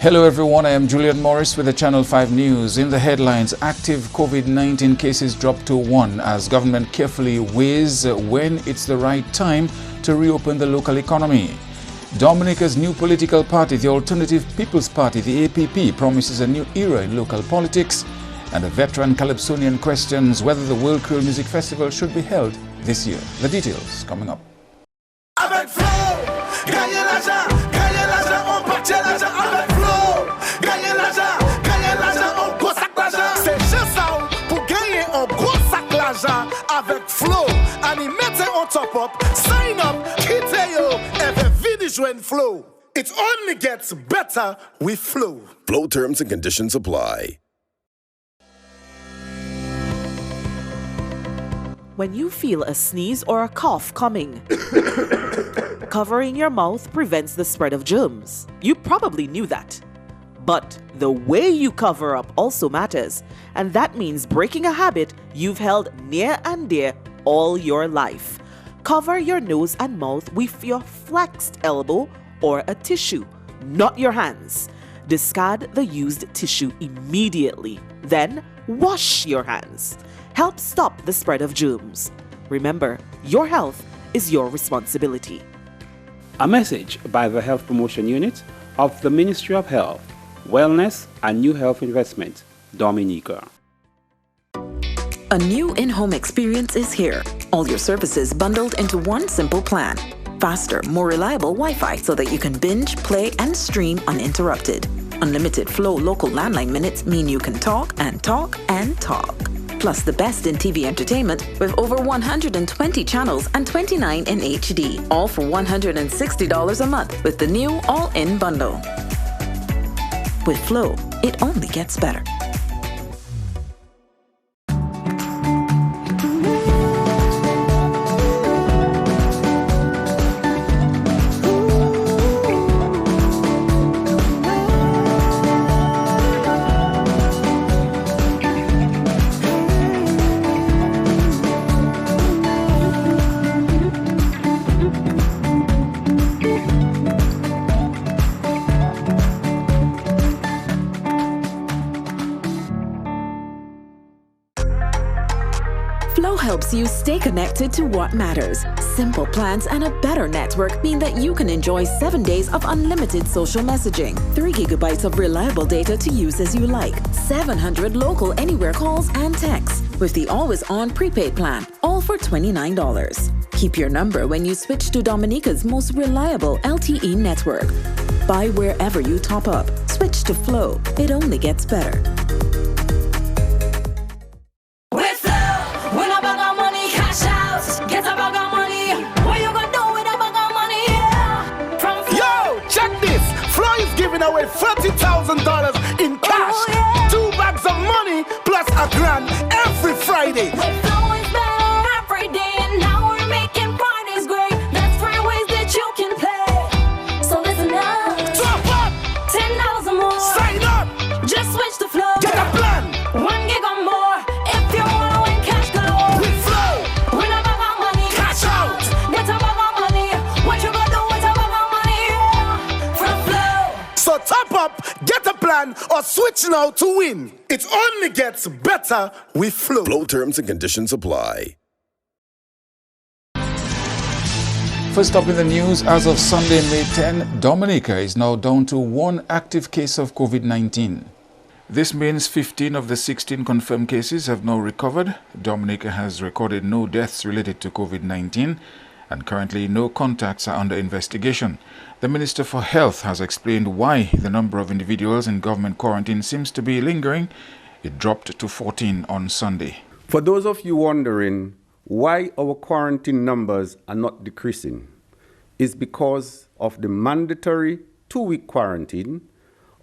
Hello everyone, I am Julian Morris with the Channel 5 News. In the headlines, active COVID-19 cases drop to 1 as government carefully weighs when it's the right time to reopen the local economy. Dominica's new political party, the Alternative People's Party, the APP, promises a new era in local politics, and a veteran Calypsonian questions whether the World Creole Music Festival should be held this year. The details coming up. Avec Flow, animé on top up, sign up, quittez yo, every video join Flow. It only gets better with Flow. Flow terms and conditions apply. When you feel a sneeze or a cough coming, covering your mouth prevents the spread of germs. You probably knew that. But the way you cover up also matters, and that means breaking a habit you've held near and dear all your life. Cover your nose and mouth with your flexed elbow or a tissue, not your hands. Discard the used tissue immediately, then wash your hands. Help stop the spread of germs. Remember, your health is your responsibility. A message by the Health Promotion Unit of the Ministry of Health, Wellness and New Health Investment, Dominica. A new in-home experience is here. All your services bundled into one simple plan. Faster, more reliable Wi-Fi so that you can binge, play, and stream uninterrupted. Unlimited Flow local landline minutes mean you can talk and talk and talk. Plus the best in TV entertainment with over 120 channels and 29 in HD. All for $160 a month with the new all-in bundle. With Flow, it only gets better. Flow helps you stay connected to what matters. Simple plans and a better network mean that you can enjoy 7 days of unlimited social messaging, 3 gigabytes of reliable data to use as you like, 700 local anywhere calls and texts, with the always-on prepaid plan, all for $29. Keep your number when you switch to Dominica's most reliable LTE network. Buy wherever you top up. Switch to Flow. It only gets better. Away $40,000 in cash, 2 bags of money plus a grand every Friday. With Flow is better every day, and now we're making Fridays great. That's 3 ways that you can play. So listen up. Top up. $10 or more. Sign up. Just switch to Flow. Get a plan. 1 gig or more. If you want to win cash galore. With Flow. Win a bag of money. Cash out. Get a bag of money. What you gonna do with a bag of money? From Flow. So top up, get a plan, or switch now to win. It only gets better with Flow. Flow terms and conditions apply. First up in the news, as of Sunday, May 10, Dominica is now down to 1 active case of COVID-19. This means 15 of the 16 confirmed cases have now recovered. Dominica has recorded no deaths related to COVID-19, and currently no contacts are under investigation. The Minister for Health has explained why the number of individuals in government quarantine seems to be lingering. It dropped to 14 on Sunday. For those of you wondering why our quarantine numbers are not decreasing, is because of the mandatory 2-week quarantine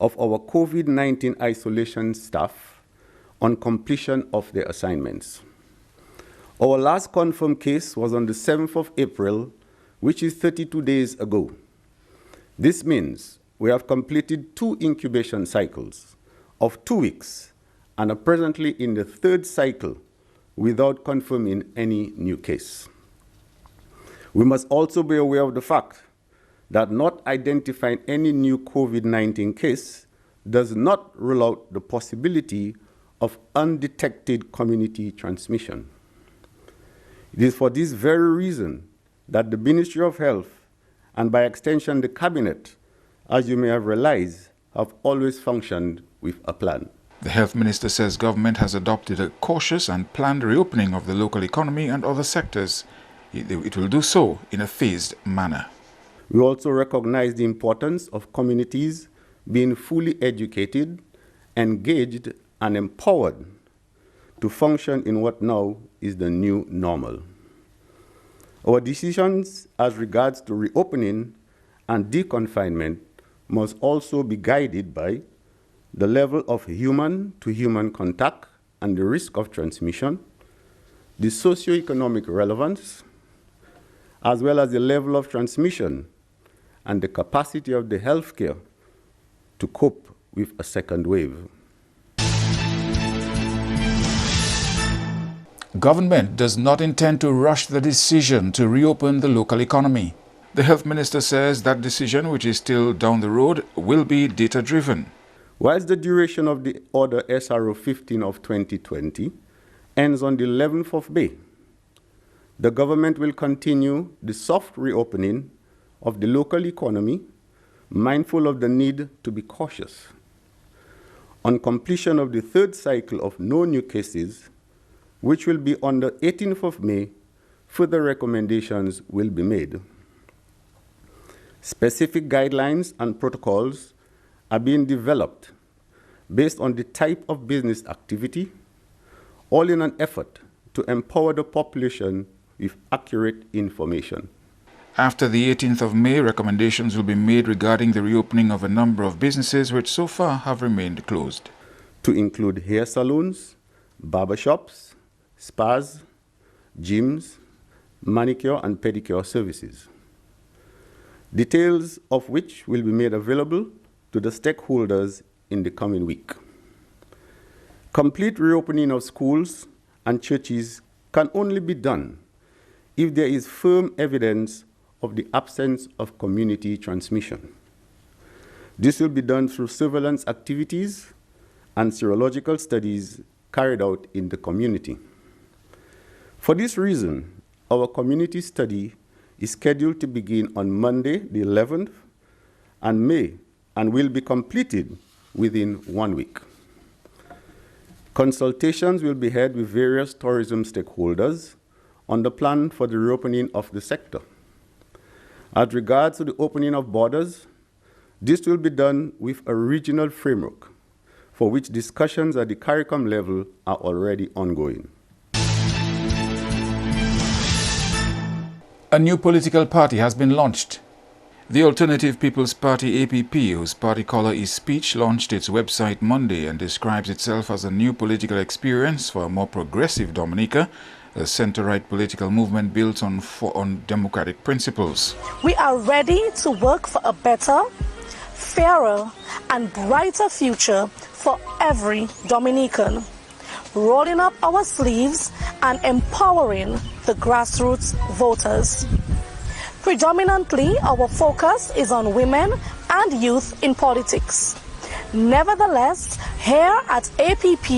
of our COVID-19 isolation staff on completion of their assignments. Our last confirmed case was on the 7th of April, which is 32 days ago. This means we have completed 2 incubation cycles of 2 weeks and are presently in the 3rd cycle without confirming any new case. We must also be aware of the fact that not identifying any new COVID-19 case does not rule out the possibility of undetected community transmission. It is for this very reason that the Ministry of Health, and by extension the Cabinet, as you may have realized, have always functioned with a plan. The health minister says government has adopted a cautious and planned reopening of the local economy and other sectors. It will do so in a phased manner. We also recognize the importance of communities being fully educated, engaged, and empowered to function in what now is the new normal. Our decisions as regards to reopening and deconfinement must also be guided by the level of human-to-human contact and the risk of transmission, the socioeconomic relevance, as well as the level of transmission and the capacity of the healthcare to cope with a second wave. Government does not intend to rush the decision to reopen the local economy. The health minister says that decision, which is still down the road, will be data-driven. Whilst the duration of the Order SRO 15 of 2020 ends on the 11th of May, the government will continue the soft reopening of the local economy, mindful of the need to be cautious. On completion of the third cycle of no new cases, which will be on the 18th of May, further recommendations will be made. Specific guidelines and protocols are being developed based on the type of business activity, all in an effort to empower the population with accurate information. After the 18th of May, recommendations will be made regarding the reopening of a number of businesses which so far have remained closed. To include hair salons, barbershops, spas, gyms, manicure and pedicure services. Details of which will be made available to the stakeholders in the coming week. Complete reopening of schools and churches can only be done if there is firm evidence of the absence of community transmission. This will be done through surveillance activities and serological studies carried out in the community. For this reason, our community study is scheduled to begin on Monday, the 11th, and will be completed within 1 week. Consultations will be held with various tourism stakeholders on the plan for the reopening of the sector. As regards to the opening of borders, this will be done with a regional framework for which discussions at the CARICOM level are already ongoing. A new political party has been launched. The Alternative People's Party APP, whose party color is speech, launched its website Monday and describes itself as a new political experience for a more progressive Dominica, a center-right political movement built on democratic principles. We are ready to work for a better, fairer, and brighter future for every Dominican, rolling up our sleeves and empowering the grassroots voters. Predominantly, our focus is on women and youth in politics. Nevertheless, here at APP,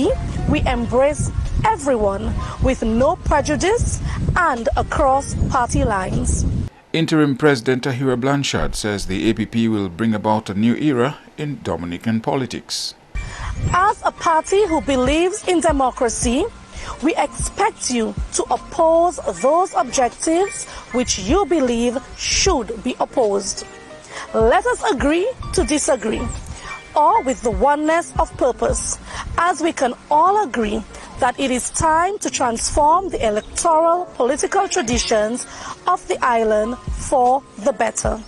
we embrace everyone with no prejudice and across party lines. Interim President Tahira Blanchard says the APP will bring about a new era in Dominican politics. As a party who believes in democracy, we expect you to oppose those objectives which you believe should be opposed. Let us agree to disagree, or with the oneness of purpose, as we can all agree that it is time to transform the electoral political traditions of the island for the better.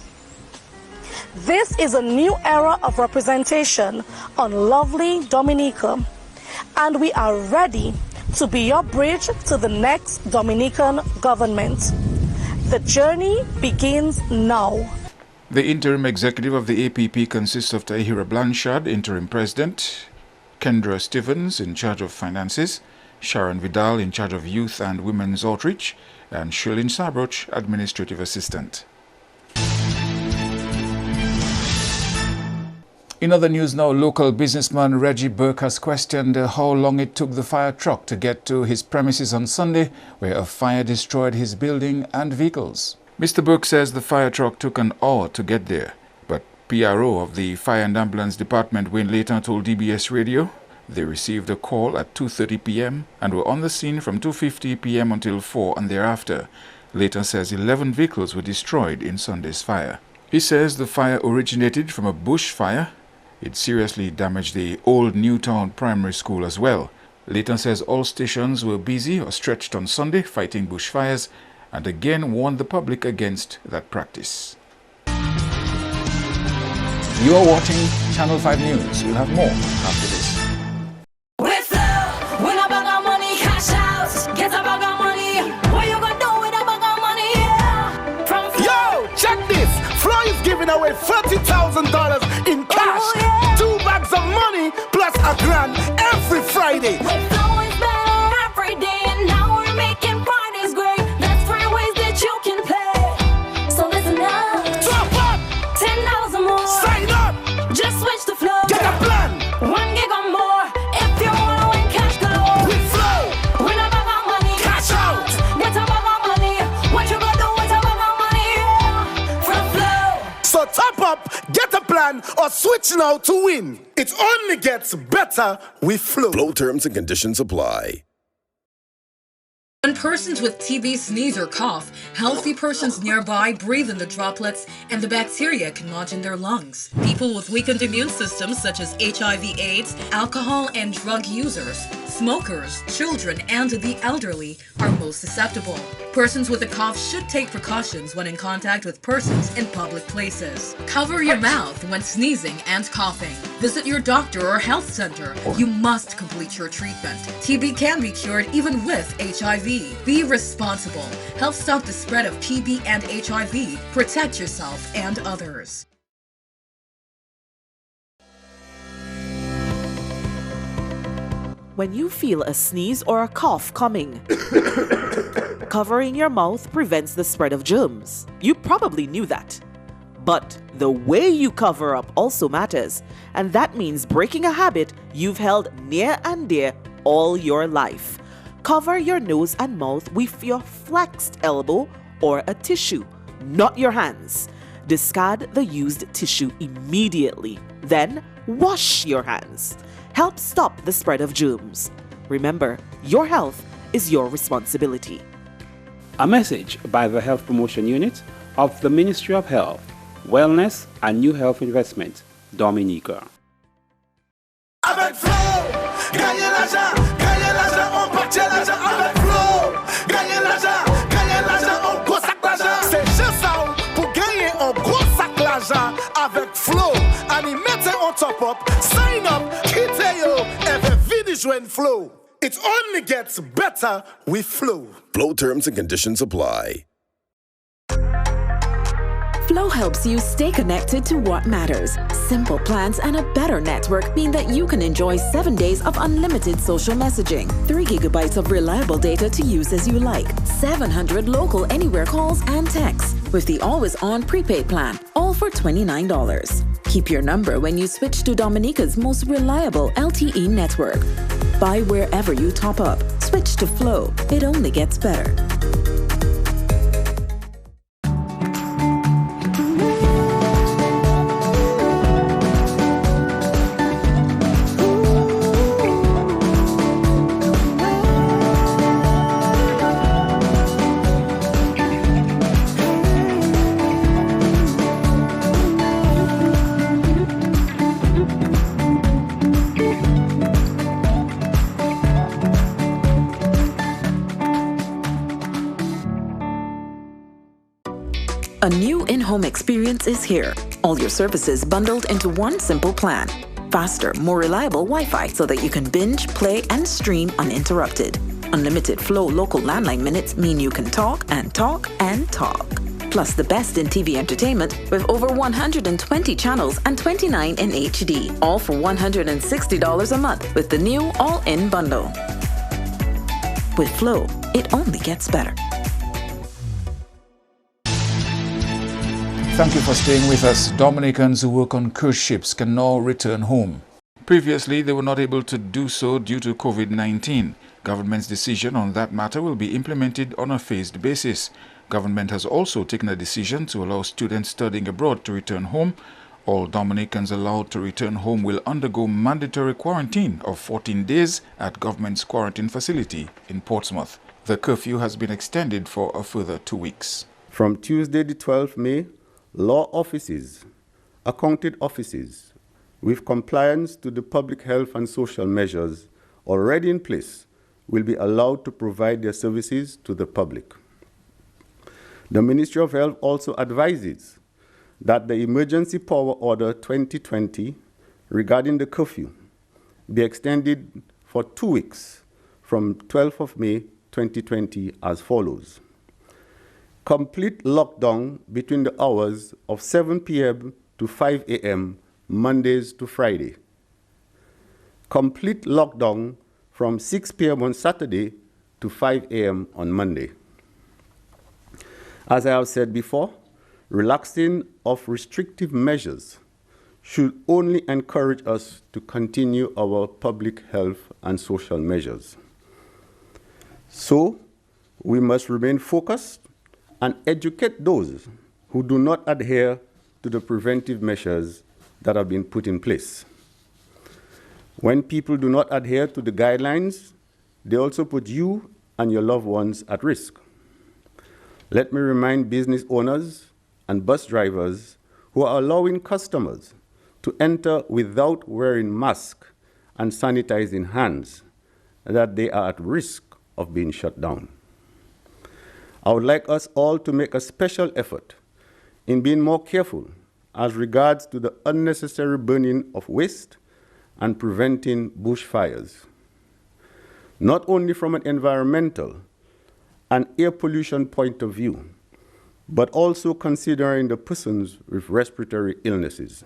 This is a new era of representation on lovely Dominica, and we are ready to be your bridge to the next Dominican government. The journey begins now. The interim executive of the APP consists of Tahira Blanchard, interim president, Kendra Stevens, in charge of finances, Sharon Vidal, in charge of youth and women's outreach, and Shirley Sabroch, administrative assistant. In other news now, local businessman Reggie Burke has questioned how long it took the fire truck to get to his premises on Sunday, where a fire destroyed his building and vehicles. Mr. Burke says the fire truck took an hour to get there, but PRO of the Fire and Ambulance Department, Wayne Layton, told DBS Radio they received a call at 2:30 p.m. and were on the scene from 2:50 p.m. until 4 and thereafter. Layton says 11 vehicles were destroyed in Sunday's fire. He says the fire originated from a bush fire. It seriously damaged the old Newtown Primary School as well. Layton says all stations were busy or stretched on Sunday fighting bushfires and again warned the public against that practice. You are watching Channel 5 News. We'll have more after this. With Flow, win a bag of money, cash out, get a bag of money. What you gonna do with a bag of money? Yeah. From Flow. Yo, check this. Flow is giving away $30,000 in cash. Oh, yeah. 2 bags of money plus a grand every Friday. With Flow is better every day, and now we're making Fridays great. That's 3 ways that you can play. So listen up. Top up, $10 more. sign up, Just switch to Flow. get a plan. 1 gig or more. If you wanna win cash galore. With Flow, Win a bag of money. cash out. Get a bag of money. What you gonna do with a bag of money? Yeah. From Flow. So top up, get a plan, or switch now to win. It only gets better with Flow. Flow terms and conditions apply. When persons with TB sneeze or cough, healthy persons nearby breathe in the droplets and the bacteria can lodge in their lungs. People with weakened immune systems such as HIV/AIDS, alcohol and drug users, smokers, children, and the elderly are most susceptible. Persons with a cough should take precautions when in contact with persons in public places. Cover your mouth when sneezing and coughing. Visit your doctor or health center. You must complete your treatment. TB can be cured even with HIV. Be responsible. Help stop the spread of TB and HIV. Protect yourself and others. When you feel a sneeze or a cough coming, covering your mouth prevents the spread of germs. You probably knew that. But the way you cover up also matters, and that means breaking a habit you've held near and dear all your life. Cover your nose and mouth with your flexed elbow or a tissue, not your hands. Discard the used tissue immediately. Then wash your hands. Help stop the spread of germs. Remember, your health is your responsibility. A message by the Health Promotion Unit of the Ministry of Health, Wellness and New Health Investment, Dominica. Avec Flow, gagnez l'argent, on partit l'argent avec Flow. Gagnez l'argent, on gros sac l'argent. C'est juste ça pour gagner un gros sac l'argent avec Flow. Animez on top up, sign up, quittez yo, et venez joindre Flow. It only gets better with Flow. Flow terms and conditions apply. Flow helps you stay connected to what matters. Simple plans and a better network mean that you can enjoy 7 days of unlimited social messaging, 3 gigabytes of reliable data to use as you like, 700 local anywhere calls and texts with the always-on prepaid plan, all for $29. Keep your number when you switch to Dominica's most reliable LTE network. Buy wherever you top up. Switch to Flow. It only gets better. A new in-home experience is here. All your services bundled into one simple plan. Faster, more reliable Wi-Fi so that you can binge, play, and stream uninterrupted. Unlimited Flow local landline minutes mean you can talk and talk and talk. Plus the best in TV entertainment with over 120 channels and 29 in HD. All for $160 a month with the new all-in bundle. With Flow, it only gets better. Thank you for staying with us. Dominicans who work on cruise ships can now return home. Previously, they were not able to do so due to COVID-19. Government's decision on that matter will be implemented on a phased basis. Government has also taken a decision to allow students studying abroad to return home. All Dominicans allowed to return home will undergo mandatory quarantine of 14 days at government's quarantine facility in Portsmouth. The curfew has been extended for a further 2 weeks. From Tuesday the 12th May, law offices, accounted offices, with compliance to the public health and social measures already in place, will be allowed to provide their services to the public. The Ministry of Health also advises that the Emergency Power Order 2020 regarding the curfew be extended for 2 weeks from 12th of May 2020 as follows. Complete lockdown between the hours of 7 p.m. to 5 a.m. Mondays to Friday. Complete lockdown from 6 p.m. on Saturday to 5 a.m. on Monday. As I have said before, relaxing of restrictive measures should only encourage us to continue our public health and social measures. So, we must remain focused and educate those who do not adhere to the preventive measures that have been put in place. When people do not adhere to the guidelines, they also put you and your loved ones at risk. Let me remind business owners and bus drivers who are allowing customers to enter without wearing masks and sanitizing hands that they are at risk of being shut down. I would like us all to make a special effort in being more careful as regards to the unnecessary burning of waste and preventing bushfires, not only from an environmental and air pollution point of view, but also considering the persons with respiratory illnesses,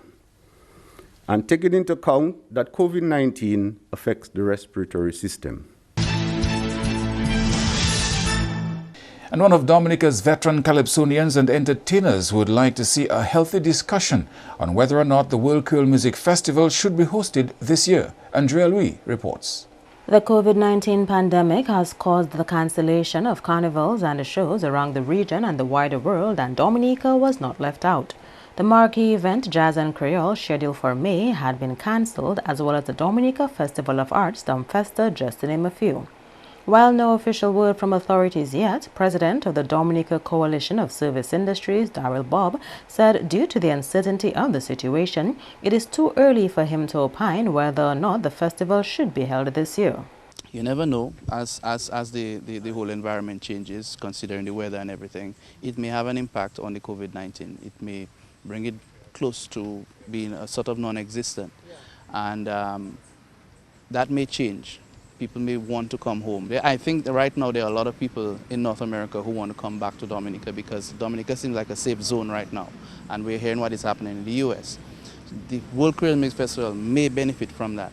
and taking into account that COVID-19 affects the respiratory system. And one of Dominica's veteran calypsonians and entertainers would like to see a healthy discussion on whether or not the World Creole Music Festival should be hosted this year. Andrea Louis reports. The COVID-19 pandemic has caused the cancellation of carnivals and shows around the region and the wider world, and Dominica was not left out. The marquee event, Jazz and Creole, scheduled for May, had been cancelled, as well as the Dominica Festival of Arts, Domfesta, just to name a few. While no official word from authorities yet, President of the Dominica Coalition of Service Industries, Darrell Bob, said due to the uncertainty of the situation, it is too early for him to opine whether or not the festival should be held this year. You never know, as the whole environment changes, considering the weather and everything, it may have an impact on the COVID-19. It may bring it close to being a sort of non-existent, and that may change. People may want to come home. I think that right now there are a lot of people in North America who want to come back to Dominica because Dominica seems like a safe zone right now, and we're hearing what is happening in the U.S. The World Creole Music Festival may benefit from that.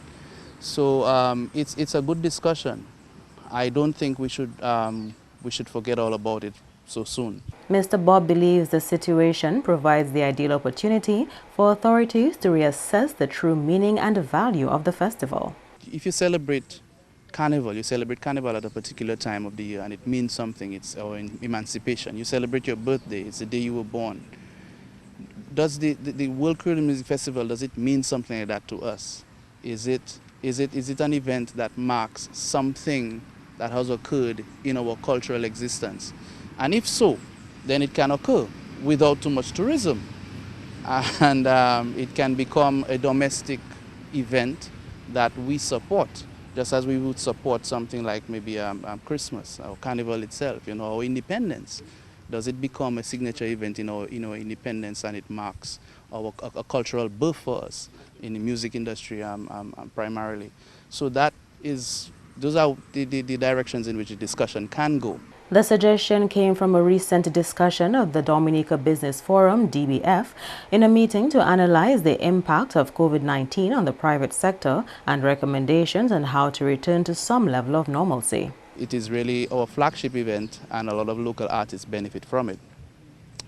So it's a good discussion. I don't think we should forget all about it so soon. Mr. Bob believes the situation provides the ideal opportunity for authorities to reassess the true meaning and value of the festival. If you celebrate Carnival, you celebrate Carnival at a particular time of the year and it means something, it's our emancipation. You celebrate your birthday, it's the day you were born. Does the World Creole Music Festival, does it mean something like that to us? Is it an event that marks something that has occurred in our cultural existence? And if so, then it can occur without too much tourism. And it can become a domestic event that we support, just as we would support something like maybe Christmas or Carnival itself, or independence. Does it become a signature event in our independence, and it marks a cultural birth for us in the music industry primarily? So those are the directions in which the discussion can go. The suggestion came from a recent discussion of the Dominica Business Forum, DBF, in a meeting to analyze the impact of COVID-19 on the private sector and recommendations on how to return to some level of normalcy. It is really our flagship event, and a lot of local artists benefit from it.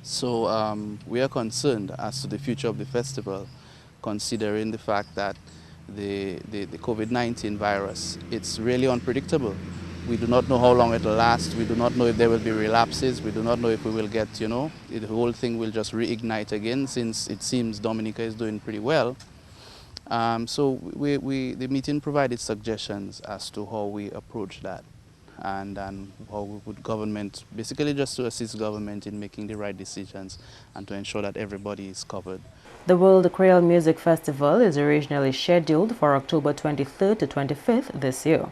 So we are concerned as to the future of the festival, considering the fact that the COVID-19 virus, it's really unpredictable. We do not know how long it will last. We do not know if there will be relapses. We do not know if we will get, the whole thing will just reignite again, since it seems Dominica is doing pretty well. So the meeting provided suggestions as to how we approach that, and how we would government, basically just to assist government in making the right decisions and to ensure that everybody is covered. The World Creole Music Festival is originally scheduled for October 23rd to 25th this year.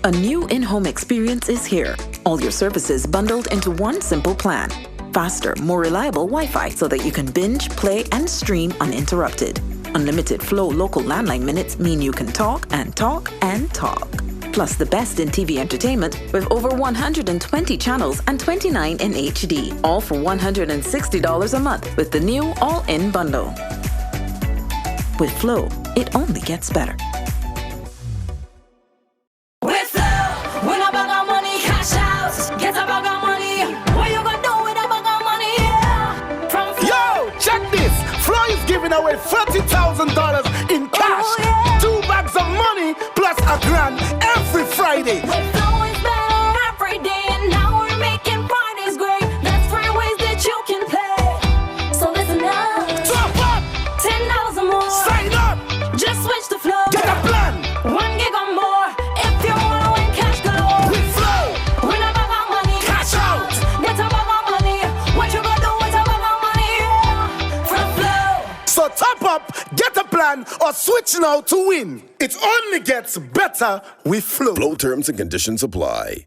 A new in-home experience is here. All your services bundled into one simple plan. Faster, more reliable Wi-Fi so that you can binge, play, and stream uninterrupted. Unlimited Flow local landline minutes mean you can talk and talk and talk. Plus the best in TV entertainment with over 120 channels and 29 in HD. All for $160 a month with the new all-in bundle. With Flow, it only gets better. With Flow, win a bag of money, cash out, get a bag of money. What you gonna do with a bag of money? Yeah. From Flow. Yo, check this. Flow is giving away $30,000 in cash. Oh, yeah. 2 bags of money plus $1,000 every Friday. With Flow is better every day, and now we're making parties great. That's 3 ways that you can pay. So listen up. Top up. $10 more. Sign up. Just switch to Flow. Get a plan. 1 gig or more. If you wanna win cash galore. With Flow. Win a bag of money. Cash out. Get a bag of money. What you gonna do with a bag of money? Yeah. From Flow. So top up, get a plan, or switch now to win. It only gets better with Flow. Flow terms and conditions apply.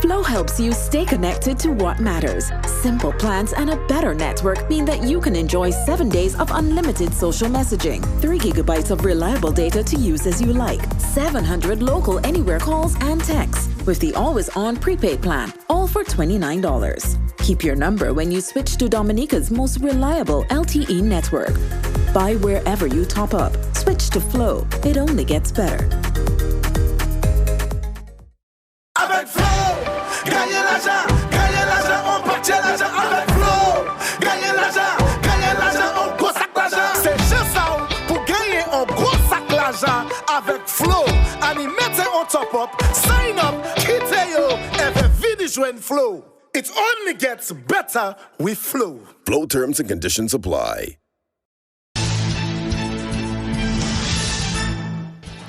Flow helps you stay connected to what matters. Simple plans and a better network mean that you can enjoy 7 days of unlimited social messaging, 3 gigabytes of reliable data to use as you like, 700 local anywhere calls and texts, with the always-on prepaid plan, all for $29. Keep your number when you switch to Dominica's most reliable LTE network. Buy wherever you top up. Switch to Flow. It only gets better. Avec Flow, gagnez l'argent, on partit l'argent avec Flow. Gagnez l'argent, on gros sac l'argent. C'est juste ça pour gagner un gros sac l'argent avec Flow. Animez on top up, sign up, quittez yo, et venez joindre Flow. It only gets better with Flow. Flow terms and conditions apply.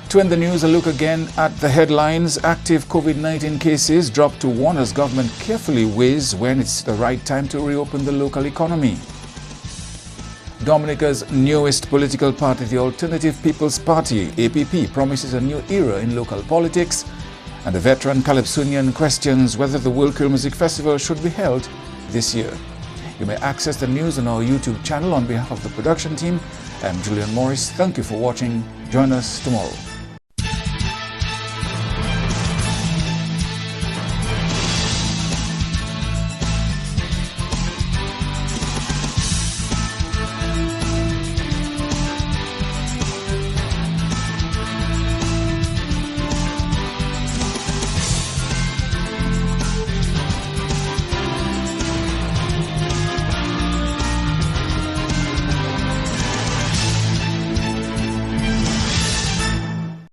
To end the news, a look again at the headlines. Active COVID-19 cases drop to 1 as government carefully weighs when it's the right time to reopen the local economy. Dominica's newest political party, the Alternative People's Party, APP, promises a new era in local politics, and the veteran Calypsonian questions whether the World Creole Music Festival should be held this year. You may access the news on our YouTube channel. On behalf of the production team, I'm Julian Morris. Thank you for watching. Join us tomorrow.